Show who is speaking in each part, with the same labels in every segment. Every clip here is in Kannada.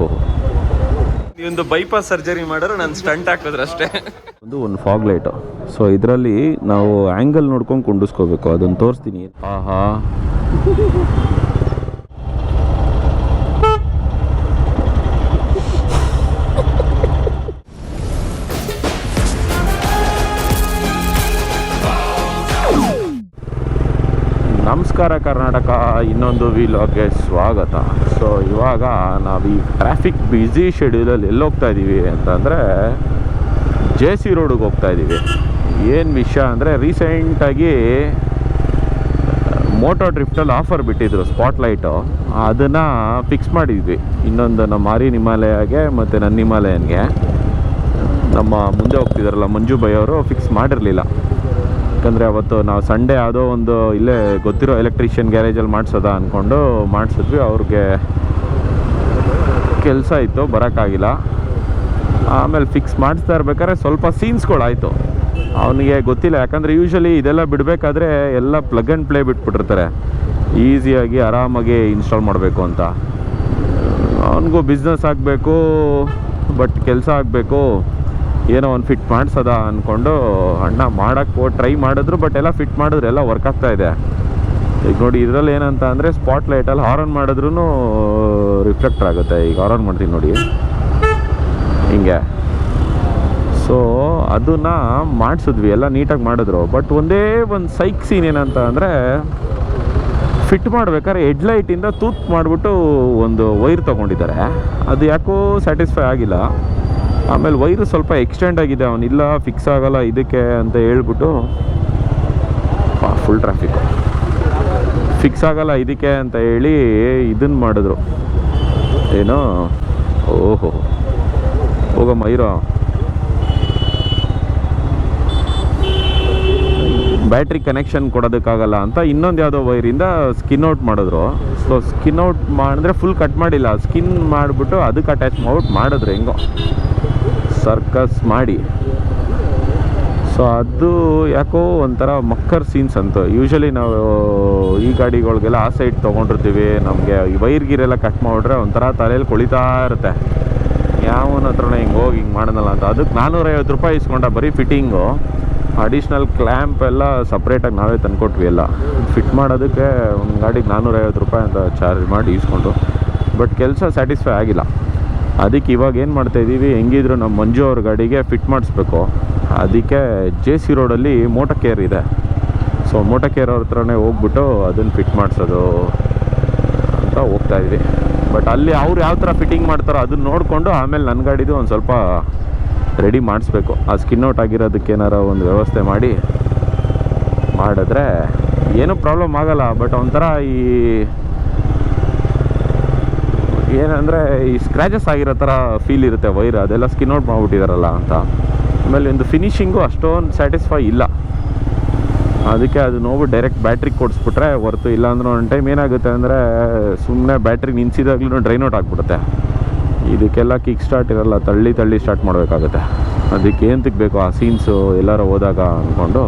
Speaker 1: ಓಹೋ,
Speaker 2: ಒಂದು ಬೈಪಾಸ್ ಸರ್ಜರಿ ಮಾಡಿದ್ರೆ ನಾನು ಸ್ಟಂಟ್ ಹಾಕಿದ್ರೆ ಅಷ್ಟೇ.
Speaker 1: ಒಂದು ಫಾಗ್ ಲೈಟು. ಸೊ ಇದರಲ್ಲಿ ನಾವು ಆ್ಯಂಗಲ್ ನೋಡ್ಕೊಂಡು ಕುಂಡಿಸ್ಕೋಬೇಕು. ಅದನ್ನು ತೋರಿಸ್ತೀನಿ. ಆಹಾ, ನಮಸ್ಕಾರ ಕರ್ನಾಟಕ, ಇನ್ನೊಂದು ವಿಲಾಗ್ಗೆ ಸ್ವಾಗತ. ಸೊ ಇವಾಗ ನಾವು ಈ ಟ್ರಾಫಿಕ್ ಬ್ಯುಸಿ ಶೆಡ್ಯೂಲಲ್ಲಿ ಎಲ್ಲಿ ಹೋಗ್ತಾ ಇದ್ದೀವಿ ಅಂತಂದರೆ JC ರೋಡಿಗೆ ಹೋಗ್ತಾ ಇದ್ದೀವಿ. ಏನು ವಿಷಯ ಅಂದರೆ ರೀಸೆಂಟಾಗಿ ಮೋಟೋ ಡ್ರಿಫ್ಟಲ್ಲಿ ಆಫರ್ ಬಿಟ್ಟಿದ್ರು ಸ್ಪಾಟ್ಲೈಟು, ಅದನ್ನು ಫಿಕ್ಸ್ ಮಾಡಿದ್ವಿ. ಇನ್ನೊಂದು ನಮ್ಮ ಮಾರಿನ್ ಹಿಮಾಲಯಗೆ ಮತ್ತು ನನ್ನ ಹಿಮಾಲಯನ್ಗೆ ನಮ್ಮ ಮುಂದೆ ಹೋಗ್ತಿದ್ದಾರಲ್ಲ ಮಂಜು ಬೈ ಅವರು ಫಿಕ್ಸ್ ಮಾಡಿರಲಿಲ್ಲ. ಯಾಕಂದರೆ ಅವತ್ತು ನಾವು ಸಂಡೇ ಯಾವುದೋ ಒಂದು ಇಲ್ಲೇ ಗೊತ್ತಿರೋ ಎಲೆಕ್ಟ್ರಿಷಿಯನ್ ಗ್ಯಾರೇಜಲ್ಲಿ ಮಾಡಿಸೋದ ಅಂದ್ಕೊಂಡು ಮಾಡಿಸಿದ್ವಿ. ಅವ್ರಿಗೆ ಕೆಲಸ ಇತ್ತು, ಬರೋಕ್ಕಾಗಿಲ್ಲ. ಆಮೇಲೆ ಫಿಕ್ಸ್ ಮಾಡಿಸ್ತಾ ಇರ್ಬೇಕಾದ್ರೆ ಸ್ವಲ್ಪ ಸೀನ್ಸ್ಗಳಾಯಿತು. ಅವನಿಗೆ ಗೊತ್ತಿಲ್ಲ, ಯಾಕಂದರೆ ಯೂಶ್ವಲಿ ಇದೆಲ್ಲ ಬಿಡಬೇಕಾದ್ರೆ ಎಲ್ಲ ಪ್ಲಗ್ ಆ್ಯಂಡ್ ಪ್ಲೇ ಬಿಟ್ಬಿಟ್ಟಿರ್ತಾರೆ, ಈಸಿಯಾಗಿ ಆರಾಮಾಗಿ ಇನ್ಸ್ಟಾಲ್ ಮಾಡಬೇಕು ಅಂತ. ಅವನಿಗೂ ಬಿಸ್ನೆಸ್ ಆಗಬೇಕು, ಬಟ್ ಕೆಲಸ ಆಗಬೇಕು, ಏನೋ ಒಂದು ಫಿಟ್ ಮಾಡಿಸೋದ ಅಂದ್ಕೊಂಡು ಅಣ್ಣ ಮಾಡೋಕ್ಕೆ ಟ್ರೈ ಮಾಡಿದ್ರು. ಬಟ್ ಎಲ್ಲ ಫಿಟ್ ಮಾಡಿದ್ರು, ಎಲ್ಲ ವರ್ಕ್ ಆಗ್ತಾ ಇದೆ. ಈಗ ನೋಡಿ, ಇದರಲ್ಲಿ ಏನಂತ ಅಂದರೆ ಸ್ಪಾಟ್ ಲೈಟಲ್ಲಿ ಹಾರನ್ ಮಾಡಿದ್ರೂ ರಿಫ್ಲೆಕ್ಟರ್ ಆಗುತ್ತೆ. ಈಗ ಹಾರನ್ ಮಾಡ್ತೀನಿ ನೋಡಿ, ಹಿಂಗೆ. ಸೊ ಅದನ್ನು ಮಾಡಿಸಿದ್ವಿ, ಎಲ್ಲ ನೀಟಾಗಿ ಮಾಡಿದ್ರು. ಬಟ್ ಒಂದೇ ಒಂದು ಸೈಕ್ ಸೀನ್ ಏನಂತ ಅಂದರೆ, ಫಿಟ್ ಮಾಡ್ಬೇಕಾದ್ರೆ ಹೆಡ್ಲೈಟಿಂದ ತೂತ್ ಮಾಡಿಬಿಟ್ಟು ಒಂದು ವೈರ್ ತೊಗೊಂಡಿದ್ದಾರೆ. ಅದು ಯಾಕೋ ಸ್ಯಾಟಿಸ್ಫೈ ಆಗಿಲ್ಲ. ಆಮೇಲೆ ವೈರು ಸ್ವಲ್ಪ ಎಕ್ಸ್ಟೆಂಡ್ ಆಗಿದೆ, ಅವನಿಲ್ಲ ಫಿಕ್ಸ್ ಆಗೋಲ್ಲ ಇದಕ್ಕೆ ಅಂತ ಹೇಳ್ಬಿಟ್ಟು ಫುಲ್ ಟ್ರಾಫಿಕ್ಕು, ಫಿಕ್ಸ್ ಆಗೋಲ್ಲ ಇದಕ್ಕೆ ಅಂತ ಹೇಳಿ ಇದನ್ನು ಮಾಡಿದ್ರು. ಏನೋ ಓಹೋ ಹೋಗಮ್ಮ ಇರೋ, ಬ್ಯಾಟ್ರಿ ಕನೆಕ್ಷನ್ ಕೊಡೋದಕ್ಕಾಗಲ್ಲ ಅಂತ ಇನ್ನೊಂದು ಯಾವುದೋ ವೈರಿಂದ ಸ್ಕಿನ್ ಔಟ್ ಮಾಡಿದ್ರು. ಸೊ ಸ್ಕಿನ್ ಔಟ್ ಮಾಡಿದ್ರೆ ಫುಲ್ ಕಟ್ ಮಾಡಿಲ್ಲ, ಸ್ಕಿನ್ ಮಾಡಿಬಿಟ್ಟು ಅದಕ್ಕೆ ಅಟ್ಯಾಚ್ ಮಾಡ್ಬಿಟ್ಟು ಮಾಡಿದ್ರು ಹೆಂಗೋ ಸರ್ಕಸ್ ಮಾಡಿ. ಸೊ ಅದು ಯಾಕೋ ಒಂಥರ ಮಕ್ಕರ್ ಸೀನ್ಸ್ ಅಂತ. ಯೂಶ್ವಲಿ ನಾವು ಈ ಗಾಡಿಗಳಿಗೆಲ್ಲ ಆ ಸೈಡ್ ತೊಗೊಂಡಿರ್ತೀವಿ, ನಮಗೆ ಈ ವೈರ್ ಗೀರೆಲ್ಲ ಕಟ್ ಮಾಡಿಬಿಟ್ರೆ ಒಂಥರ ತಲೆಯಲ್ಲಿ ಕೊಳಿತಾ ಇರುತ್ತೆ, ಯಾವನ ಹತ್ರನ ಹಿಂಗೆ ಹೋಗಿ ಹಿಂಗೆ ಮಾಡೋದಲ್ಲ ಅಂತ. ಅದಕ್ಕೆ 450 ರೂಪಾಯಿ ಇಸ್ಕೊಂಡ ಬರೀ ಫಿಟ್ಟಿಂಗು. ಅಡಿಷ್ನಲ್ ಕ್ಲ್ಯಾಂಪ್ ಎಲ್ಲ ಸಪ್ರೇಟಾಗಿ ನಾವೇ ತಂದುಕೊಟ್ವಿ. ಎಲ್ಲ ಫಿಟ್ ಮಾಡೋದಕ್ಕೆ ಒಂದು ಗಾಡಿಗೆ 450 ರೂಪಾಯಿ ಅಂತ ಚಾರ್ಜ್ ಮಾಡಿ ಇಸ್ಕೊಂಡು. ಬಟ್ ಕೆಲಸ ಸ್ಯಾಟಿಸ್ಫೈ ಆಗಿಲ್ಲ. ಅದಕ್ಕೆ ಇವಾಗ ಏನು ಮಾಡ್ತಾಯಿದ್ದೀವಿ, ಹೆಂಗಿದ್ರು ನಮ್ಮ ಮಂಜು ಅವ್ರ ಗಾಡಿಗೆ ಫಿಟ್ ಮಾಡಿಸ್ಬೇಕು. ಅದಕ್ಕೆ JC ರೋಡಲ್ಲಿ ಮೋಟೋ ಕೇರ್ ಇದೆ. ಸೊ ಮೋಟೋ ಕೇರ್ ಅವ್ರ ಹತ್ರನೇ ಹೋಗ್ಬಿಟ್ಟು ಅದನ್ನು ಫಿಟ್ ಮಾಡಿಸೋದು ಅಂತ ಹೋಗ್ತಾಯಿದ್ವಿ. ಬಟ್ ಅಲ್ಲಿ ಅವ್ರು ಯಾವ ಥರ ಫಿಟ್ಟಿಂಗ್ ಮಾಡ್ತಾರೋ ಅದನ್ನ ನೋಡಿಕೊಂಡು ಆಮೇಲೆ ನನ್ನ ಗಾಡಿದು ಒಂದು ಸ್ವಲ್ಪ ರೆಡಿ ಮಾಡಿಸ್ಬೇಕು. ಆ ಸ್ಕಿನ್ ಔಟ್ ಆಗಿರೋದಕ್ಕೆ ಏನಾರ ಒಂದು ವ್ಯವಸ್ಥೆ ಮಾಡಿದ್ರೆ ಏನೂ ಪ್ರಾಬ್ಲಮ್ ಆಗೋಲ್ಲ. ಬಟ್ ಒಂಥರ ಈ ಏನಂದರೆ ಈ ಸ್ಕ್ರ್ಯಾಚಸ್ ಆಗಿರೋ ಥರ ಫೀಲ್ ಇರುತ್ತೆ ವೈರ್, ಅದೆಲ್ಲ ಸ್ಕಿನ್ ಔಟ್ ಮಾಡಿಬಿಟ್ಟಿದಾರಲ್ಲ ಅಂತ. ಆಮೇಲೆ ಒಂದು ಫಿನಿಷಿಂಗು ಅಷ್ಟೊಂದು ಸ್ಯಾಟಿಸ್ಫೈ ಇಲ್ಲ. ಅದಕ್ಕೆ ಅದು ನೋಡ್ಬಿಟ್ಟು ಡೈರೆಕ್ಟ್ ಬ್ಯಾಟ್ರಿಗೆ ಕೊಡಿಸ್ಬಿಟ್ರೆ ಹೊರ್ತು. ಇಲ್ಲಾಂದ್ರೆ ಒಂದು ಟೈಮ್ ಏನಾಗುತ್ತೆ ಅಂದರೆ ಸುಮ್ಮನೆ ಬ್ಯಾಟ್ರಿ ನಿನ್ಸಿದಾಗ್ಲೂ ಡ್ರೈನ್ ಔಟ್ ಆಗಿಬಿಡುತ್ತೆ. ಇದಕ್ಕೆಲ್ಲ ಕಿಕ್ ಸ್ಟಾರ್ಟ್ ಇರಲ್ಲ, ತಳ್ಳಿ ಸ್ಟಾರ್ಟ್ ಮಾಡಬೇಕಾಗುತ್ತೆ. ಅದಕ್ಕೆ ಏನು ತಿಕ್ಕಬೇಕು ಆ ಸೀನ್ಸು ಎಲ್ಲರೂ ಹೋದಾಗ ಅಂದ್ಕೊಂಡು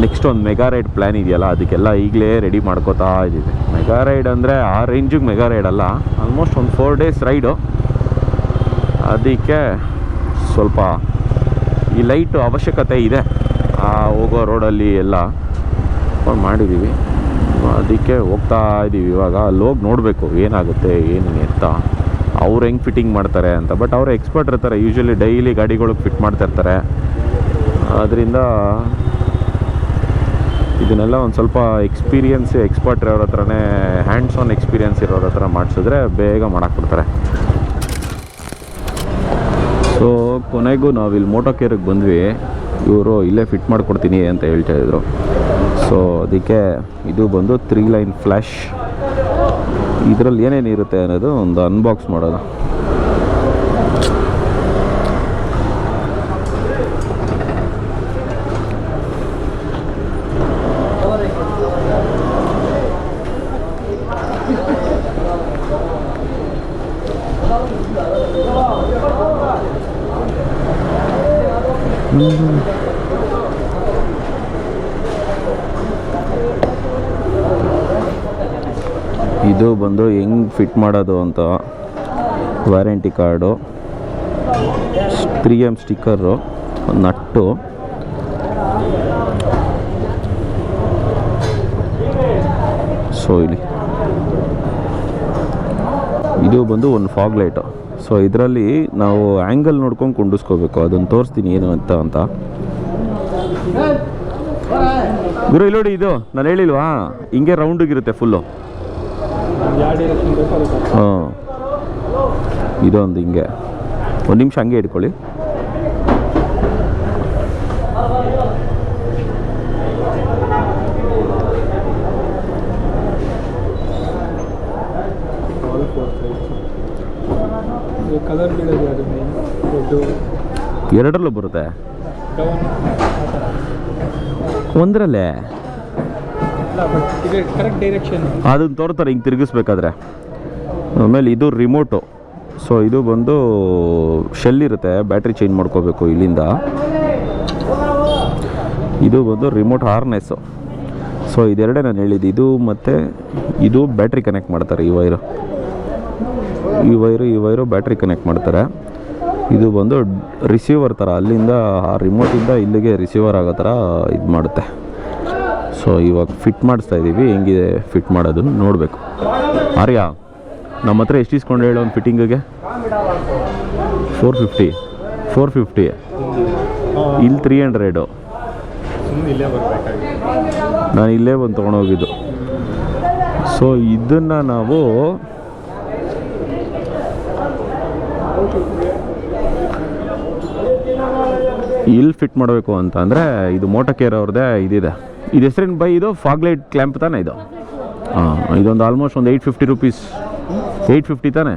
Speaker 1: ನೆಕ್ಸ್ಟ್ ಒಂದು ಮೆಗಾ ರೈಡ್ ಪ್ಲ್ಯಾನ್ ಇದೆಯಲ್ಲ, ಅದಕ್ಕೆಲ್ಲ ಈಗಲೇ ರೆಡಿ ಮಾಡ್ಕೋತಾ ಇದ್ದೀವಿ. ಮೆಗಾ ರೈಡ್ ಅಂದರೆ ಆ ರೇಂಜಿಗೆ ಮೆಗಾ ರೈಡ್ ಅಲ್ಲ, ಆಲ್ಮೋಸ್ಟ್ ಒಂದು 4 ಡೇಸ್ ರೈಡು. ಅದಕ್ಕೆ ಸ್ವಲ್ಪ ಈ ಲೈಟು ಅವಶ್ಯಕತೆ ಇದೆ ಆ ಹೋಗೋ ರೋಡಲ್ಲಿ ಎಲ್ಲ ಮಾಡಿದ್ದೀವಿ. ಅದಕ್ಕೆ ಹೋಗ್ತಾ ಇದ್ದೀವಿ. ಇವಾಗ ಅಲ್ಲಿ ಹೋಗಿ ನೋಡಬೇಕು ಏನಾಗುತ್ತೆ ಏನು ಅಂತ, ಅವ್ರು ಹೆಂಗೆ ಫಿಟ್ಟಿಂಗ್ ಮಾಡ್ತಾರೆ ಅಂತ. ಬಟ್ ಅವರು ಎಕ್ಸ್ಪರ್ಟ್ ಇರ್ತಾರೆ, ಯೂಶ್ವಲಿ ಡೈಲಿ ಗಾಡಿಗಳಿಗೆ ಫಿಟ್ ಮಾಡ್ತಾಯಿರ್ತಾರೆ. ಅದರಿಂದ ಇದನ್ನೆಲ್ಲ ಒಂದು ಸ್ವಲ್ಪ ಎಕ್ಸ್ಪರ್ಟ್ ಇರೋರ ಹತ್ರನೇ, ಹ್ಯಾಂಡ್ಸ್ ಆನ್ ಎಕ್ಸ್ಪೀರಿಯನ್ಸ್ ಇರೋರ ಹತ್ರ ಮಾಡಿಸಿದ್ರೆ ಬೇಗ ಮಾಡಾಕ್ಬಿಡ್ತಾರೆ. ಸೊ ಕೊನೆಗೂ ನಾವಿಲ್ಲಿ ಮೋಟೋ ಕೇರಿಗೆ ಬಂದ್ವಿ. ಇವರು ಇಲ್ಲೇ ಫಿಟ್ ಮಾಡಿಕೊಡ್ತೀನಿ ಅಂತ ಹೇಳ್ತಾಯಿದ್ರು. ಸೊ ಅದಕ್ಕೆ ಇದು ಬಂದು 3 ಲೈನ್ ಫ್ಲ್ಯಾಶ್. ಇದರಲ್ಲಿ ಏನೇನಿರುತ್ತೆ ಅನ್ನೋದು ಒಂದು ಅನ್ಬಾಕ್ಸ್ ಮಾಡೋದು. ಇದು ಬಂದು ಹೆಂಗೆ ಫಿಟ್ ಮಾಡೋದು ಅಂತ warranty card, 3M sticker, nut, so ಇಲ್ಲಿ ಇದು ಬಂದು ಒಂದು ಫಾಗ್ ಲೈಟು. ಸೊ ಇದರಲ್ಲಿ ನಾವು ಆ್ಯಂಗಲ್ ನೋಡ್ಕೊಂಡು ಕುಂಡಿಸ್ಕೋಬೇಕು. ಅದನ್ನು ತೋರಿಸ್ತೀನಿ ಏನು ಅಂತ ಗುರು. ಇಲ್ಲಿ ನೋಡಿ, ಇದು ನಾನು ಹೇಳಿಲ್ವಾ ಹಿಂಗೆ ರೌಂಡಿಗಿರುತ್ತೆ ಫುಲ್ಲು. ಹಾಂ, ಇದೊಂದು ಹಿಂಗೆ. ಒಂದು ನಿಮಿಷ ಹಂಗೆ ಇಟ್ಕೊಳ್ಳಿ.
Speaker 3: ಕಲರ್ ಬಿಡೋದು ಅದು
Speaker 1: ಎರಡರಲ್ಲೂ ಬರುತ್ತೆ, ಒಂದರಲ್ಲೇ
Speaker 3: ಕರೆಕ್ಟ್ ಡೈರೆಕ್ಷನ್
Speaker 1: ಅದನ್ನು ತೋರ್ತಾರೆ ಹಿಂಗೆ ತಿರುಗಿಸ್ಬೇಕಾದ್ರೆ. ಆಮೇಲೆ ಇದು ರಿಮೋಟು. ಸೊ ಇದು ಬಂದು ಶೆಲ್ ಇರುತ್ತೆ, ಬ್ಯಾಟ್ರಿ ಚೇಂಜ್ ಮಾಡ್ಕೋಬೇಕು ಇಲ್ಲಿಂದ. ಇದು ಬಂದು ರಿಮೋಟ್ ಹಾರ್ನೆಸ್ಸು. ಸೊ ಇದೆರಡೇ ನಾನು ಹೇಳಿದ್ದು. ಇದು ಮತ್ತು ಇದು ಬ್ಯಾಟ್ರಿ ಕನೆಕ್ಟ್ ಮಾಡ್ತಾರೆ. ಈ ವೈರು ಬ್ಯಾಟ್ರಿ ಕನೆಕ್ಟ್ ಮಾಡ್ತಾರೆ. ಇದು ಬಂದು ರಿಸೀವರ್ ಥರ, ಅಲ್ಲಿಂದ ಆ ರಿಮೋಟಿಂದ ಇಲ್ಲಿಗೆ ರಿಸೀವರ್ ಆಗೋ ಥರ ಇದು ಮಾಡುತ್ತೆ. ಸೊ ಇವಾಗ ಫಿಟ್ ಮಾಡಿಸ್ತಾ ಇದ್ದೀವಿ. ಹೆಂಗಿದೆ ಫಿಟ್ ಮಾಡೋದನ್ನು ನೋಡಬೇಕು. ಆರ್ಯ, ನಮ್ಮ ಹತ್ರ ಎಷ್ಟು ಇಸ್ಕೊಂಡು ಹೇಳೋ ಒಂದು ಫಿಟ್ಟಿಂಗಿಗೆ? 450 ಇಲ್ಲಿ 300. ನಾನು ಇಲ್ಲೇ ಬಂದು ತೊಗೊಂಡೋಗಿದ್ದು. ಸೊ ಇದನ್ನು ನಾವು ಇಲ್ಲಿ ಫಿಟ್ ಮಾಡಬೇಕು ಅಂತ ಅಂದರೆ ಇದು ಮೋಟೋಕೇರ್ ಅವ್ರದ್ದೇ ಇದಿದೆ. ಇದು ಹೆಸರಿನ ಬೈ, ಇದು ಫಾಗ್ಲೈಟ್ ಕ್ಲ್ಯಾಂಪ್ ತಾನೇ ಇದು? ಹಾಂ, ಇದೊಂದು ಆಲ್ಮೋಸ್ಟ್ ಒಂದು 850 ರೂಪೀಸ್. 850 ತಾನೇ?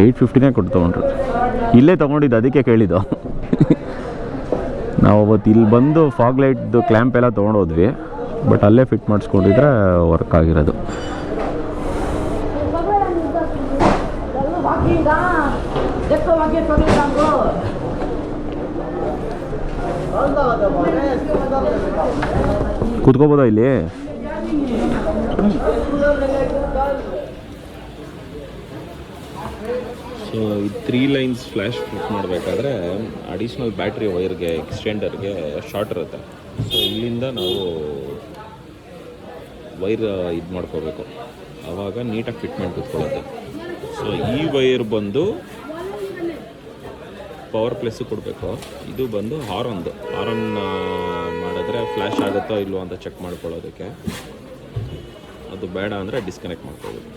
Speaker 1: 850ನೇ ಕೊಟ್ಟು ತೊಗೊಂಡ್ರು. ಇಲ್ಲೇ ತೊಗೊಂಡಿದ್ದು, ಅದಕ್ಕೆ ಕೇಳಿದ್ದು. ನಾವು ಅವತ್ತು ಇಲ್ಲಿ ಬಂದು ಫಾಗ್ಲೈಟ್ದು ಕ್ಲ್ಯಾಂಪ್ ಎಲ್ಲ ತೊಗೊಂಡೋದ್ವಿ, ಬಟ್ ಅಲ್ಲೇ ಫಿಟ್ ಮಾಡಿಸ್ಕೊಂಡಿದ್ರೆ ವರ್ಕ್ ಆಗಿರೋದು. ಕೂತ್ಕೋಬೋದಾ ಇಲ್ಲಿ? ಸೊ ಈ 3 ಲೈನ್ಸ್ ಫ್ಲ್ಯಾಶ್ ಫಿಟ್ ಮಾಡಬೇಕಾದ್ರೆ ಅಡಿಷ್ನಲ್ ಬ್ಯಾಟ್ರಿ ವೈರ್ಗೆ, ಎಕ್ಸ್ಟೆಂಡರ್ಗೆ ಶಾರ್ಟ್ ಇರುತ್ತೆ. ಸೊ ಇಲ್ಲಿಂದ ನಾವು ವೈರ್ ಇದು ಮಾಡ್ಕೋಬೇಕು, ಆವಾಗ ನೀಟಾಗಿ ಫಿಟ್ಮೆಂಟ್ ಕೂತ್ಕೊಳ್ಳುತ್ತೆ. ಸೊ ಈ ವೈರ್ ಬಂದು ಪವರ್ ಪ್ಲಸ್ಸು ಕೊಡಬೇಕು. ಇದು ಬಂದು ಹಾರನ್ ಮಾಡಿದ್ರೆ ಫ್ಲ್ಯಾಶ್ ಆಗುತ್ತೋ ಇಲ್ವೋ ಅಂತ ಚೆಕ್ ಮಾಡ್ಕೊಳ್ಳೋದಕ್ಕೆ. ಅದು ಬೇಡ ಅಂದರೆ ಡಿಸ್ಕನೆಕ್ಟ್ ಮಾಡ್ಕೋಬೇಕು.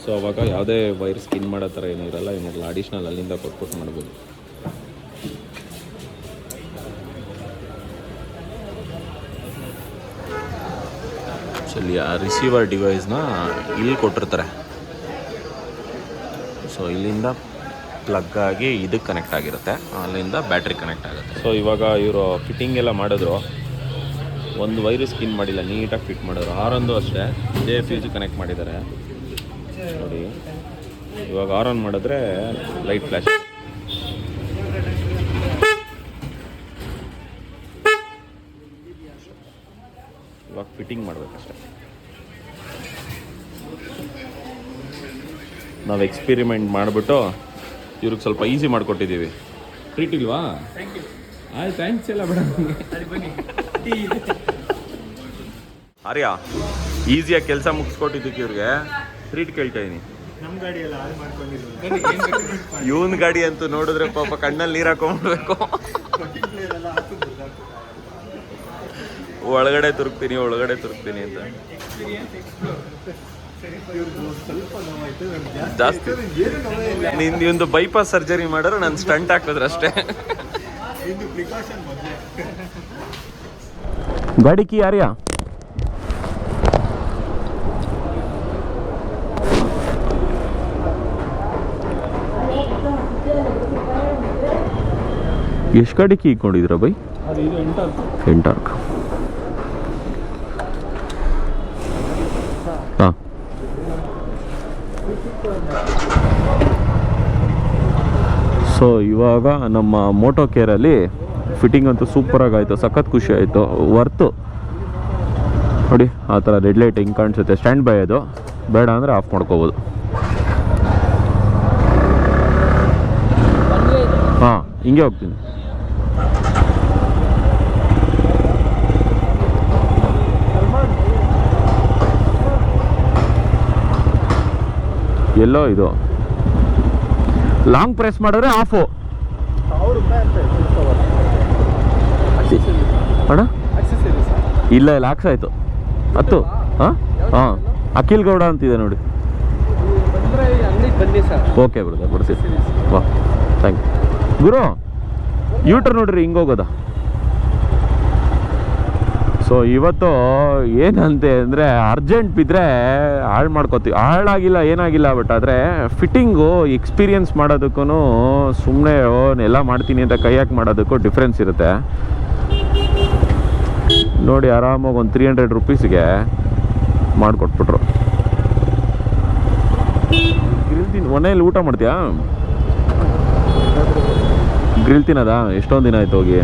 Speaker 1: ಸೊ ಅವಾಗ ಯಾವುದೇ ವೈರ್ ಸ್ಕಿನ್ ಮಾಡೋ ಥರ ಏನೂ ಇರಲ್ಲ. ಅಡಿಷ್ನಲ್ ಅಲ್ಲಿಂದ ಕೊಟ್ಬಿಟ್ಟು ಮಾಡ್ಬೋದು. ಸೊ ಇಲ್ಲಿ ಆ ರಿಸೀವರ್ ಡಿವೈಸ್ನ ಇಲ್ಲಿ ಕೊಟ್ಟಿರ್ತಾರೆ. ಸೊ ಇಲ್ಲಿಂದ ಪ್ಲಗ್ ಆಗಿ ಇದಕ್ಕೆ ಕನೆಕ್ಟ್ ಆಗಿರುತ್ತೆ, ಅಲ್ಲಿಂದ ಬ್ಯಾಟ್ರಿ ಕನೆಕ್ಟ್ ಆಗುತ್ತೆ. ಸೊ ಇವಾಗ ಇವರು ಫಿಟ್ಟಿಂಗ್ ಎಲ್ಲ ಮಾಡಿದ್ರು, ಒಂದು ವೈರು ಸ್ಕಿನ್ ಮಾಡಿಲ್ಲ, ನೀಟಾಗಿ ಫಿಟ್ ಮಾಡಿದ್ರು. ಹಾರೊಂದು ಅಷ್ಟೇ ಇದೇ ಫ್ಯೂಜ್ ಕನೆಕ್ಟ್ ಮಾಡಿದ್ದಾರೆ ನೋಡಿ. ಇವಾಗ ಆನ್ ಮಾಡಿದ್ರೆ ಲೈಟ್ ಫ್ಲ್ಯಾಶ್. ಇವಾಗ ಫಿಟ್ಟಿಂಗ್ ಮಾಡಬೇಕಷ್ಟೆ. ನಾವು ಎಕ್ಸ್ಪೆರಿಮೆಂಟ್ ಮಾಡಿಬಿಟ್ಟು ಇವ್ರಿಗೆ ಸ್ವಲ್ಪ ಈಸಿ ಮಾಡಿಕೊಟ್ಟಿದ್ದೀವಿ. ಟ್ರೀಟ್ ಇಲ್ವಾ? ಆಯ್ತು, ಥ್ಯಾಂಕ್ಸ್ ಎಲ್ಲ ಬೇಡ. ಆರ್ಯ, ಈಸಿಯಾಗಿ ಕೆಲಸ ಮುಗಿಸ್ಕೊಟ್ಟಿದ್ದಕ್ಕೆ ಇವ್ರಿಗೆ ಟ್ರೀಟ್ ಕೇಳ್ತಾ ಇದೀನಿ. ಇವನ್ ಗಾಡಿ ಅಂತೂ ನೋಡಿದ್ರೆ ಪಾಪ ಕಣ್ಣಲ್ಲಿ ನೀರು ಹಾಕೊಂಡ್ಬಿಡ್ಬೇಕು. ಒಳಗಡೆ ತುರುಕ್ತೀನಿ ಅಂತ ಜಾಸ್ತಿ. ನಿಂದು ಬೈಪಾಸ್ ಸರ್ಜರಿ ಮಾಡಿದ್ರೆ ನಾನು ಸ್ಟಂಟ್ ಹಾಕಿದ್ರೆ ಅಷ್ಟೇ. ಗಾಡಿ ಕಿ ಆರ್ಯ? ಎಷ್ಟು ಗಾಡಿ ಕೀ ಇಟ್ಕೊಂಡಿದ್ದೀರಾ ಬೈ? ಎಂಟಾರ್ಕ್. ಹಾಂ, ಸೊ ಇವಾಗ ನಮ್ಮ ಮೋಟೋ ಕೇರಲ್ಲಿ ಫಿಟ್ಟಿಂಗ್ ಅಂತೂ ಸೂಪರಾಗಿ ಆಯಿತು, ಸಖತ್ ಖುಷಿ ಆಯಿತು. ವರ್ತು ನೋಡಿ ಆ ಥರ ರೆಡ್ ಲೈಟ್ ಹಿಂಗೆ ಕಾಣಿಸುತ್ತೆ. ಸ್ಟ್ಯಾಂಡ್ ಬೈ ಅದು, ಬೇಡ ಅಂದರೆ ಆಫ್ ಮಾಡ್ಕೋಬೋದು. ಹಾಂ, ಹಿಂಗೆ ಹೋಗ್ತೀನಿ. ಎಲ್ಲೋ ಇದು ಲಾಂಗ್ ಪ್ರೆಸ್ ಮಾಡಿದ್ರೆ ಆಫು ಅಣ್ಣ. ಇಲ್ಲ ಇಲ್ಲ ಆಕ್ಸ್ ಆಯಿತು 10. ಹಾಂ ಹಾಂ, ಅಖಿಲ್ ಗೌಡ ಅಂತಿದೆ ನೋಡಿ. ಓಕೆ ಬ್ರದರ್, ಬರ್ತೀವಿ. ವಾ, ಥ್ಯಾಂಕ್ ಯು ಗುರು. ಯೂಟರ್ ನೋಡ್ರಿ ಹಿಂಗೆ ಹೋಗೋದ. ಸೊ ಇವತ್ತು ಏನಂತೆ ಅಂದರೆ ಅರ್ಜೆಂಟ್ ಬಿದ್ದರೆ ಹಾಳು ಮಾಡ್ಕೋತೀವಿ. ಹಾಳಾಗಿಲ್ಲ ಏನಾಗಿಲ್ಲ, ಬಟ್ ಆದರೆ ಫಿಟ್ಟಿಂಗು ಎಕ್ಸ್ಪೀರಿಯನ್ಸ್ ಮಾಡೋದಕ್ಕೂ ಸುಮ್ಮನೆ ಎಲ್ಲ ಮಾಡ್ತೀನಿ ಅಂತ ಕೈ ಹಾಕಿ ಮಾಡೋದಕ್ಕೂ ಡಿಫ್ರೆನ್ಸ್ ಇರುತ್ತೆ. ನೋಡಿ ಆರಾಮಾಗಿ ಒಂದು 300 ರೂಪೀಸ್ಗೆ ಮಾಡಿಕೊಟ್ಬಿಟ್ರು. ಗ್ರಿಲ್ ಮನೇಲಿ ಊಟ ಮಾಡ್ತೀಯಾ? ಗ್ರಿಲ್ ತಿನ್ನೋದಾ? ಎಷ್ಟೊಂದು ದಿನ ಆಯ್ತು ಹೋಗಿ.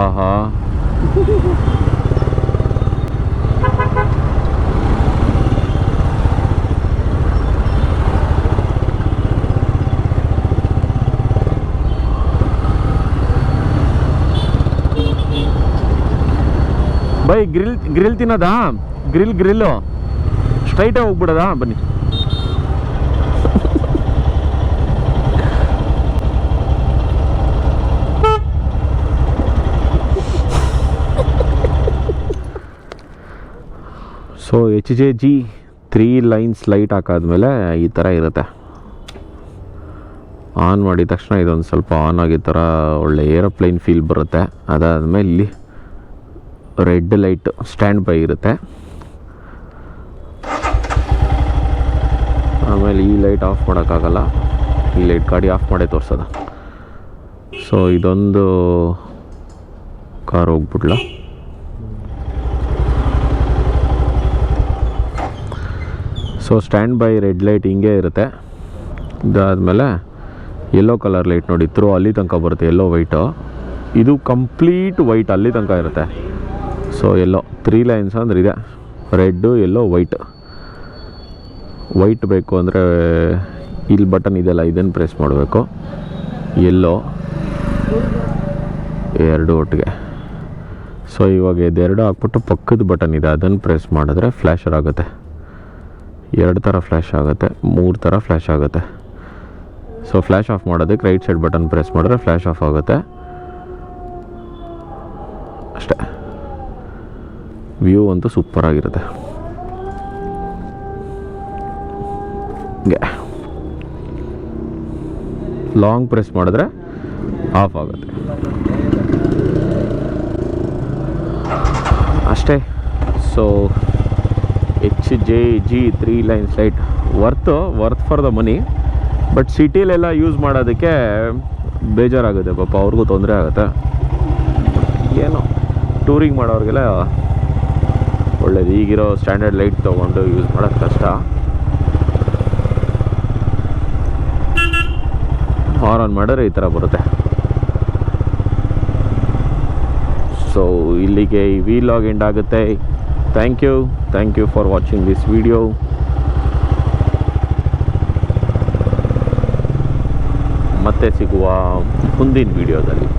Speaker 1: ಆಹಾ, ಬೈ ಗ್ರಿಲ್ ತಿನ್ನೋದಾ? ಗ್ರಿಲ್ಲು ಸ್ಟ್ರೈಟಾಗಿ ಹೋಗ್ಬಿಡೋದಾ? ಬನ್ನಿ. ಸೊ HJG 3 ಲೈನ್ಸ್ ಲೈಟ್ ಹಾಕಾದ್ಮೇಲೆ ಈ ಥರ ಇರುತ್ತೆ. ಆನ್ ಮಾಡಿದ ತಕ್ಷಣ ಇದೊಂದು ಸ್ವಲ್ಪ ಆನ್ ಆಗಿದ ಥರ ಒಳ್ಳೆ ಏರೋಪ್ಲೇನ್ ಫೀಲ್ ಬರುತ್ತೆ. ಅದಾದಮೇಲೆ ಇಲ್ಲಿ ರೆಡ್ ಲೈಟ್ ಸ್ಟ್ಯಾಂಡ್ ಬೈ ಇರುತ್ತೆ. ಆಮೇಲೆ ಈ ಲೈಟ್ ಆಫ್ ಮಾಡೋಕ್ಕಾಗಲ್ಲ, ಈ ಲೈಟ್ ಗಾಡಿ ಆಫ್ ಮಾಡೇ ತೋರಿಸೋದ. ಸೊ ಇದೊಂದು ಕಾರ್ ಹೋಗ್ಬಿಡ್ಲ. So stand by red light ಹಿಂಗೆ ಇರುತ್ತೆ. ಇದಾದಮೇಲೆ ಯೆಲ್ಲೋ ಕಲರ್ ಲೈಟ್ ನೋಡಿ, ಥ್ರೂ ಅಲ್ಲಿ ತನಕ ಬರುತ್ತೆ. ಯೆಲ್ಲೋ ವೈಟು, ಇದು ಕಂಪ್ಲೀಟ್ ವೈಟ್ ಅಲ್ಲಿ ತನಕ ಇರುತ್ತೆ. ಸೊ ಯೆಲ್ಲೋ 3 ಲೈನ್ಸ್ ಅಂದರೆ ಇದೆ, ರೆಡ್ಡು ಯೆಲ್ಲೋ ವೈಟ್ ಬೇಕು ಅಂದರೆ ಇಲ್ಲಿ ಬಟನ್ ಇದೆಲ್ಲ, ಇದನ್ನು ಪ್ರೆಸ್ ಮಾಡಬೇಕು. ಯೆಲ್ಲೋ ಎರಡು ಒಟ್ಟಿಗೆ. ಸೊ ಇವಾಗ ಇದೆರಡು ಹಾಕ್ಬಿಟ್ಟು ಪಕ್ಕದ ಬಟನ್ ಇದೆ, ಅದನ್ನು ಪ್ರೆಸ್ ಮಾಡಿದ್ರೆ ಫ್ಲ್ಯಾಶರ್ ಆಗುತ್ತೆ. 2 ಥರ ಫ್ಲ್ಯಾಶ್ ಆಗುತ್ತೆ, 3 ಥರ ಫ್ಲ್ಯಾಶ್ ಆಗುತ್ತೆ. ಸೊ ಫ್ಲ್ಯಾಶ್ ಆಫ್ ಮಾಡೋದಕ್ಕೆ ರೈಟ್ ಸೈಡ್ ಬಟನ್ ಪ್ರೆಸ್ ಮಾಡಿದ್ರೆ ಫ್ಲ್ಯಾಶ್ ಆಫ್ ಆಗುತ್ತೆ ಅಷ್ಟೇ. ವ್ಯೂ ಅಂತೂ ಸೂಪರಾಗಿರುತ್ತೆ. ಲಾಂಗ್ ಪ್ರೆಸ್ ಮಾಡಿದ್ರೆ ಆಫ್ ಆಗುತ್ತೆ ಅಷ್ಟೇ. So HJG 3 lines light worth for the money. But ಸಿಟಿಲೆಲ್ಲ ಯೂಸ್ ಮಾಡೋದಕ್ಕೆ ಬೇಜಾರಾಗುತ್ತೆ ಪಾಪ, ಅವ್ರಿಗೂ ತೊಂದರೆ ಆಗುತ್ತೆ. ಏನೋ ಟೂರಿಂಗ್ ಮಾಡೋರಿಗೆಲ್ಲ ಒಳ್ಳೇದು. ಈಗಿರೋ ಸ್ಟ್ಯಾಂಡರ್ಡ್ ಲೈಟ್ ತೊಗೊಂಡು ಯೂಸ್ ಮಾಡೋದು ಕಷ್ಟ. ಆನ್ ಮಾಡಿದ್ರೆ ಈ ಥರ ಬರುತ್ತೆ. ಸೊ ಇಲ್ಲಿಗೆ ಈ ವಿಲಾಗ್ ಎಂಡ್ ಆಗುತ್ತೆ. Thank you for watching this video. ಮತ್ತೆ ಸಿಗುವ ಮುಂದಿನ ವಿಡಿಯೋದಲ್ಲಿ.